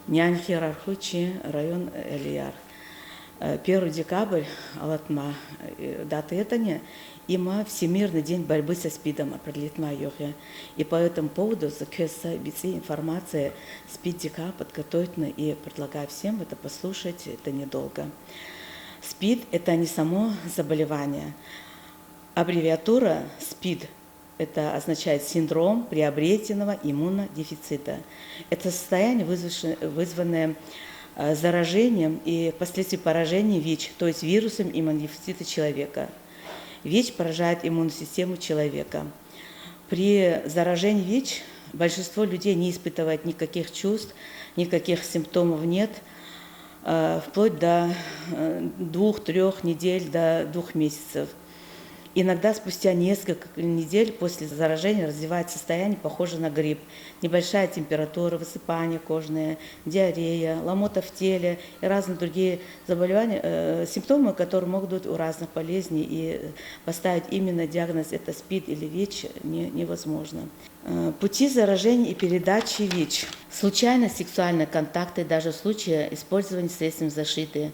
Нянхи-Рархучи, район Элияр. 1 декабрь, Алатма, дата это не, има Всемирный день борьбы со СПИДом, определитма йохе. И по этому поводу закеса бицы информация СПИД-дека подготовительно и предлагаю всем это послушать, это недолго. СПИД – это не само заболевание. Аббревиатура СПИД – это означает синдром приобретенного иммунодефицита. Это состояние, вызванное заражением и впоследствии поражением ВИЧ, то есть вирусом иммунодефицита человека. ВИЧ поражает иммунную систему человека. При заражении ВИЧ большинство людей не испытывает никаких чувств, никаких симптомов нет, вплоть до 2-3 недель, до 2 месяцев. Иногда спустя несколько недель после заражения развивается состояние, похожее на грипп. Небольшая температура, высыпание кожное, диарея, ломота в теле и разные другие заболевания, симптомы, которые могут быть у разных болезней. И поставить именно диагноз это СПИД или ВИЧ невозможно. Пути заражения и передачи ВИЧ. Случайно сексуальные контакты, даже в случае использования средств защиты.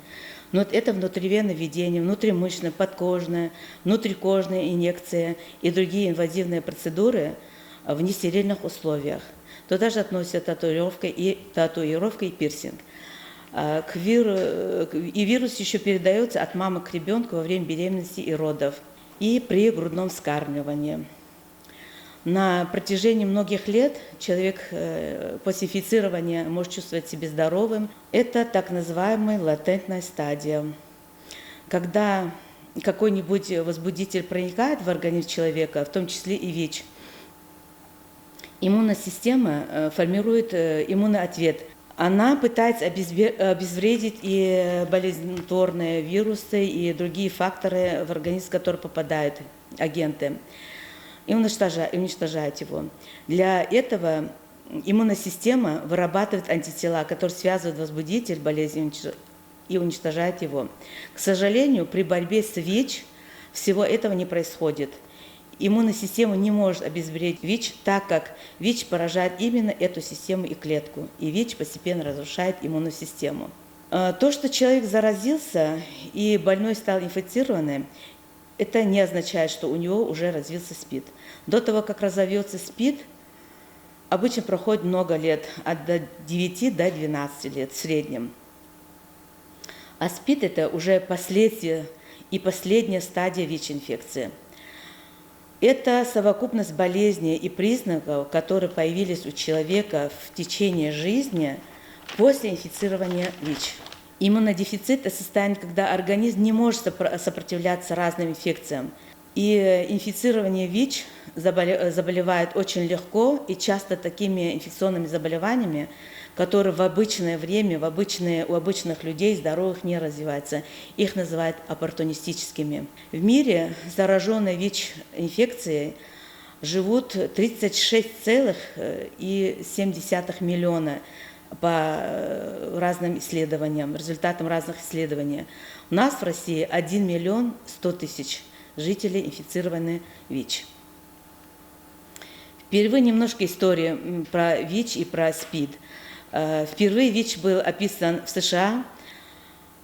Но это внутривенное введение, внутримышечное, подкожное, внутрикожная инъекция и другие инвазивные процедуры в нестерильных условиях. Туда же относятся татуировка и пирсинг. И вирус еще передается от мамы к ребенку во время беременности и родов и при грудном вскармливании. На протяжении многих лет человек после инфицирования может чувствовать себя здоровым. Это так называемая латентная стадия. Когда какой-нибудь возбудитель проникает в организм человека, в том числе и ВИЧ, иммунная система формирует иммунный ответ. Она пытается обезвредить и болезнетворные вирусы, и другие факторы в организм, которые попадают, агенты, и уничтожает его. Для этого иммунная система вырабатывает антитела, которые связывают возбудитель болезни и уничтожает его. К сожалению, при борьбе с ВИЧ всего этого не происходит. Иммунная система не может обезвредить ВИЧ, так как ВИЧ поражает именно эту систему и клетку, и ВИЧ постепенно разрушает иммунную систему. То, что человек заразился и больной стал инфицированным, это не означает, что у него уже развился СПИД. До того, как разовьется СПИД, обычно проходит много лет, от 9 до 12 лет в среднем. А СПИД – это уже последствия и последняя стадия ВИЧ-инфекции. Это совокупность болезней и признаков, которые появились у человека в течение жизни после инфицирования ВИЧ. Иммунодефицит – это состояние, когда организм не может сопротивляться разным инфекциям. И инфицирование ВИЧ заболевает очень легко и часто такими инфекционными заболеваниями, которые в обычное время, у обычных людей здоровых не развиваются. Их называют оппортунистическими. В мире зараженные ВИЧ-инфекцией живут 36,7 миллиона по разным исследованиям, результатам разных исследований. У нас в России 1 миллион 100 тысяч жителей инфицированы ВИЧ. Впервые немножко истории про ВИЧ и про СПИД. Впервые ВИЧ был описан в США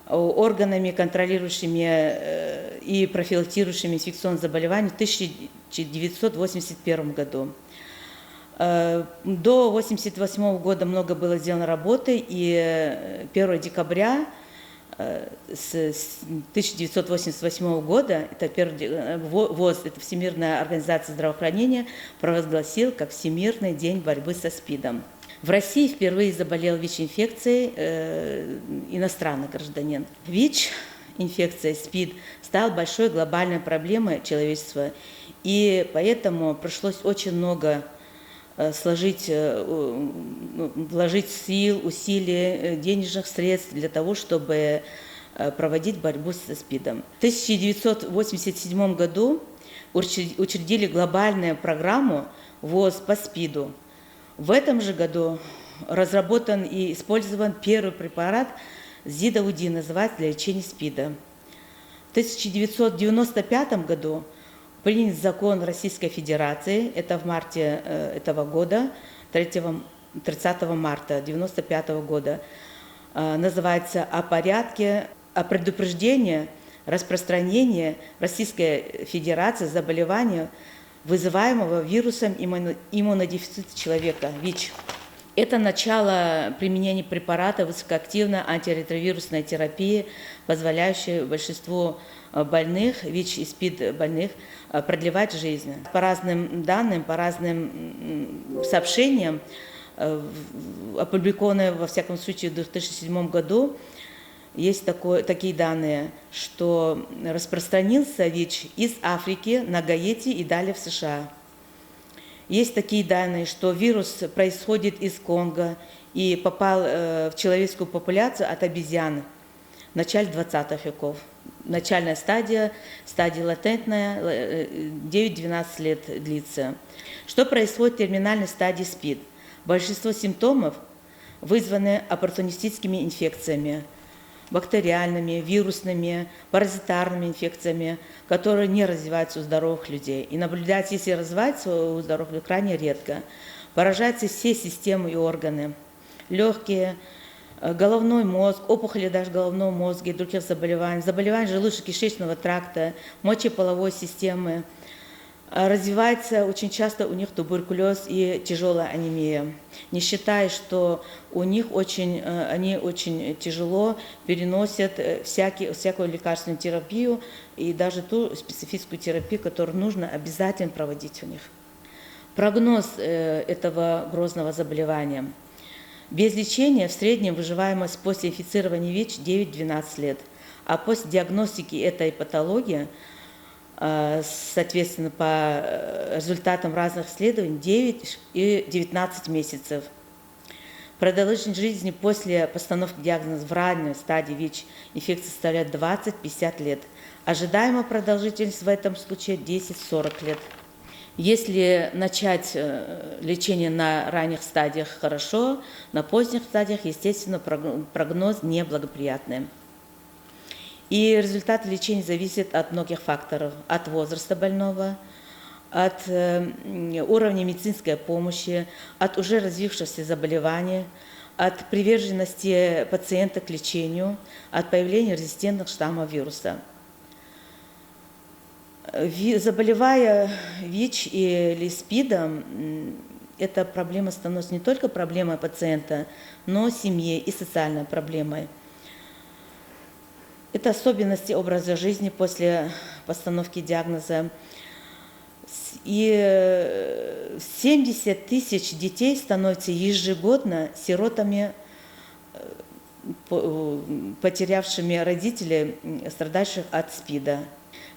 органами, контролирующими и профилактирующими инфекционные заболевания в 1981 году. До 1988 года много было сделано работы, и 1 декабря с 1988 года ВОЗ, это Всемирная организация здравоохранения, провозгласил как Всемирный день борьбы со СПИДом. В России впервые заболел ВИЧ-инфекцией иностранный гражданин. ВИЧ-инфекция, СПИД, стал большой глобальной проблемой человечества, и поэтому пришлось очень много вложить сил, усилий, денежных средств для того, чтобы проводить борьбу со СПИДом. В 1987 году учредили глобальную программу ВОЗ по СПИДу. В этом же году разработан и использован первый препарат Зидаудин, называется, для лечения СПИДа. В 1995 году принят закон Российской Федерации, это в марте этого года, 3 30 марта 1995 года. Называется «О порядке, о предупреждении распространения Российской Федерации заболевания, вызываемого вирусом иммунодефицита человека, ВИЧ». Это начало применения препарата высокоактивной антиретровирусной терапии, позволяющей большинству больных, ВИЧ и СПИД больных, продлевать жизнь. По разным данным, по разным сообщениям, опубликованные, во всяком случае, в 2007 году, есть такие данные, что распространился ВИЧ из Африки на Гаити и далее в США. Есть такие данные, что вирус происходит из Конго и попал в человеческую популяцию от обезьян в начале 20 веков. Начальная стадия латентная, 9-12 лет длится. Что происходит в терминальной стадии СПИД? Большинство симптомов вызваны оппортунистическими инфекциями, бактериальными, вирусными, паразитарными инфекциями, которые не развиваются у здоровых людей. И наблюдать, если развиваются у здоровых людей, крайне редко. Поражаются все системы и органы. Легкие, головной мозг, опухоли даже головного мозга и других заболеваний, заболевания желудочно-кишечного тракта, мочеполовой системы. Развивается очень часто у них туберкулез и тяжелая анемия, не считая, что у них они очень тяжело переносят всякую лекарственную терапию и даже ту специфическую терапию, которую нужно обязательно проводить у них. Прогноз этого грозного заболевания. Без лечения в среднем выживаемость после инфицирования ВИЧ 9-12 лет, а после диагностики этой патологии, соответственно, по результатам разных исследований, 9 и 19 месяцев. Продолжительность жизни после постановки диагноза в ранней стадии ВИЧ-инфекции составляет 20-50 лет. Ожидаемая продолжительность в этом случае 10-40 лет. Если начать лечение на ранних стадиях хорошо, на поздних стадиях, естественно, прогноз неблагоприятный. И результат лечения зависит от многих факторов. От возраста больного, от уровня медицинской помощи, от уже развившихся заболеваний, от приверженности пациента к лечению, от появления резистентных штаммов вируса. Заболевая ВИЧ или СПИДом, эта проблема становится не только проблемой пациента, но семьи и социальной проблемой. Это особенности образа жизни после постановки диагноза. И 70 тысяч детей становятся ежегодно сиротами, потерявшими родителей, страдающих от СПИДа.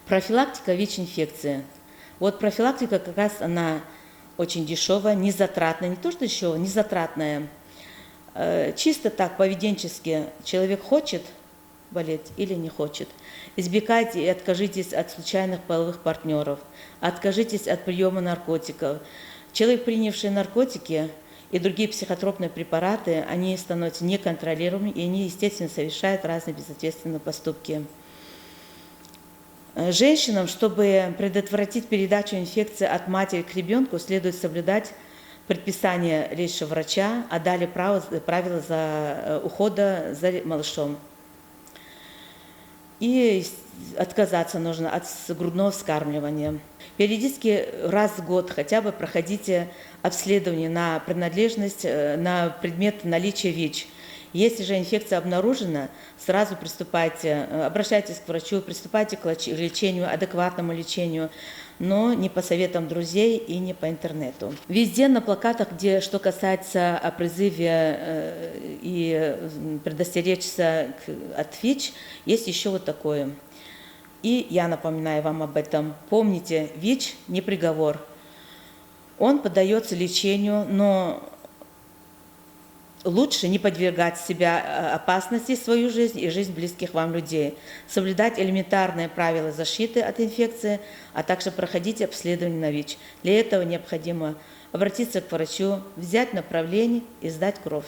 Профилактика ВИЧ-инфекции. Вот профилактика как раз она очень дешевая, незатратная, не то что дешевая, незатратная. Чисто так, поведенчески, человек хочет болеть или не хочет. Избегайте и откажитесь от случайных половых партнеров, откажитесь от приема наркотиков. Человек, принявший наркотики и другие психотропные препараты, они становятся неконтролируемыми, и они, естественно, совершают разные безответственные поступки. Женщинам, чтобы предотвратить передачу инфекции от матери к ребенку, следует соблюдать предписания лечащего врача, а далее правила ухода за малышом. И отказаться нужно от грудного вскармливания. Периодически раз в год хотя бы проходите обследование на принадлежность, на предмет наличия ВИЧ. Если же инфекция обнаружена, сразу обращайтесь к врачу, приступайте к лечению, адекватному лечению, но не по советам друзей и не по интернету. Везде на плакатах, что касается о призыве и предостеречься от ВИЧ, есть еще вот такое. И я напоминаю вам об этом. Помните, ВИЧ не приговор. Он поддается лечению, но лучше не подвергать себя опасности, свою жизнь и жизнь близких вам людей. Соблюдать элементарные правила защиты от инфекции, а также проходить обследование на ВИЧ. Для этого необходимо обратиться к врачу, взять направление и сдать кровь.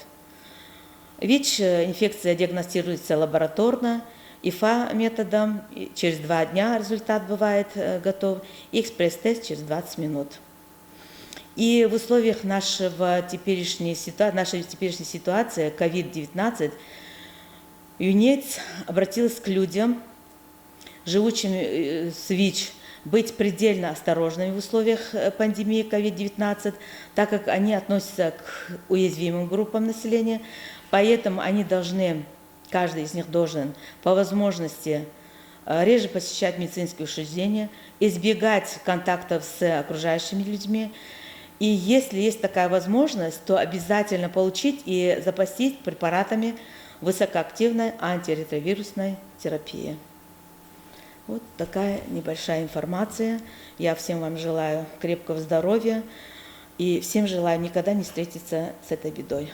ВИЧ-инфекция диагностируется лабораторно, ИФА методом, через 2 дня результат бывает готов, и экспресс-тест через 20 минут. И в условиях нашей теперешней ситуации COVID-19 ЮНЕЙДС обратилась к людям, живущим с ВИЧ, быть предельно осторожными в условиях пандемии COVID-19, так как они относятся к уязвимым группам населения, поэтому они должны, каждый из них должен по возможности реже посещать медицинские учреждения, избегать контактов с окружающими людьми. И если есть такая возможность, то обязательно получить и запастись препаратами высокоактивной антиретровирусной терапии. Вот такая небольшая информация. Я всем вам желаю крепкого здоровья и всем желаю никогда не встретиться с этой бедой.